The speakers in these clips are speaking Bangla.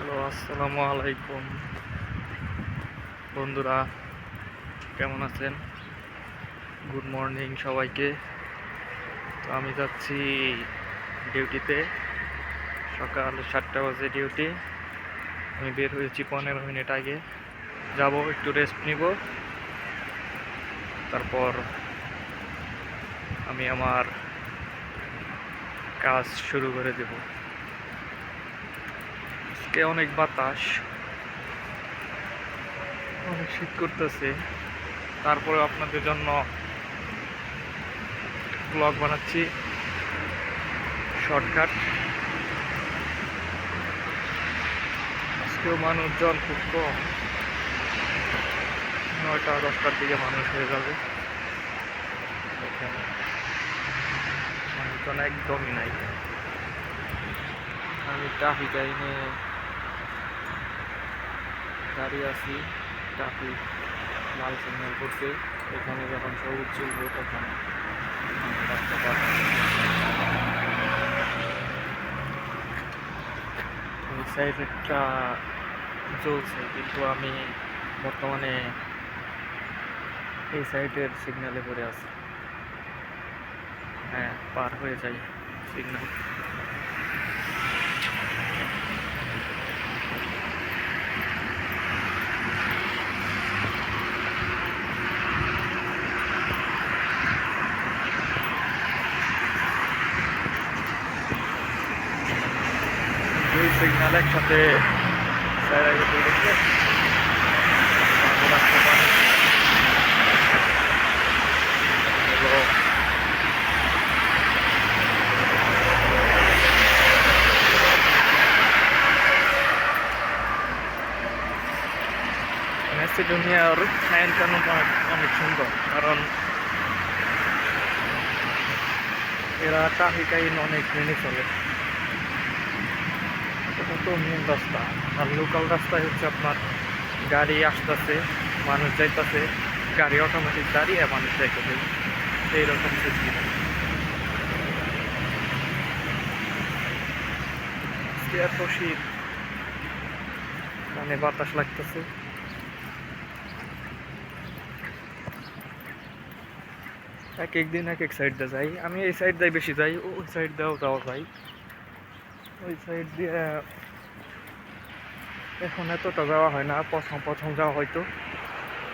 হ্যালো, আসসালামু আলাইকুম বন্ধুরা, কেমন আছেন? গুড মর্নিং সবাইকে। তো আমি যাচ্ছি ডিউটিতে। সকাল 7টা বাজে ডিউটি। আমি বের হয়েছি 15 মিনিট আগে। যাব, একটু রেস্ট নিব, তারপর আমি আমার কাজ শুরু করে দেব। আজকে অনেক বাতাস, অনেক শীত করতেছে, তারপরে আপনাদের জন্য ব্লগ বানাচ্ছি শর্টকাট। আজকেও মানুষজন খুব কম, 9টা-10টার দিকে মানুষ হয়ে যাবে। এখানে মানুষজন একদমই নাই। আমি ট্রাফিক আইনে দাঁড়িয়ে আছি। ট্রাফিক লাল সিগন্যাল করছে, এখানে যখন সবুজ চলবে তখন রাস্তা পার হবে। এই সাইডটা চলছে, কিন্তু আমি বর্তমানে এই সাইডের সিগন্যালে পড়ে আছি। হ্যাঁ, পার হয়ে যাই সিগন্যাল। দুই সিগন্যাল একসাথে স্যার আগে পড়ে গেছে। রাস্তা পার হলো। ম্যাসিডোনিয়ার আইন কানুন অনেক সুন্দর, কারণ এরা ট্রাফিক আইন অনেক মেনে চলে। এটা তো মেন রাস্তা, আর লোকাল রাস্তায় হচ্ছে আপনার গাড়ি আসতেছে, মানুষ যাইতেছে, গাড়ি অটোমেটিক দাঁড়িয়ে মানুষ যাইতেছে, এইরকম সিস্টেম। এত শীত, মানে বাতাস লাগতেছে। এক এক দিন এক এক সাইড দিয়ে যাই। আমি এই সাইড দিয়ে বেশি যাই, ওই সাইড দিয়েও যাওয়া যায়। ওই সাইড দিয়ে এখন এতটা যাওয়া হয় না, প্রথম প্রথম যাওয়া হয়তো।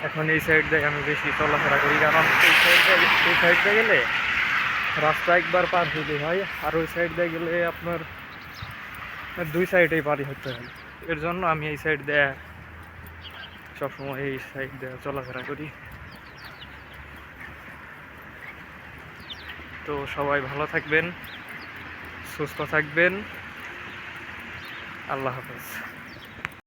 এখন এই সাইড দিয়ে আমি বেশি চলাফেরা করি, কারণ এই সাইড দিয়ে গেলে রাস্তা একবার পার হইতে হয়, আর ওই সাইড দিয়ে গেলে আপনার দুই সাইডেই পারি হতে হয়। এর জন্য আমি এই সাইড দিয়ে সবসময় এই সাইড দিয়ে চলাফেরা করি। তো সবাই ভালো থাকবেন, সুস্থ থাকবেন। আল্লাহ হাফেজ।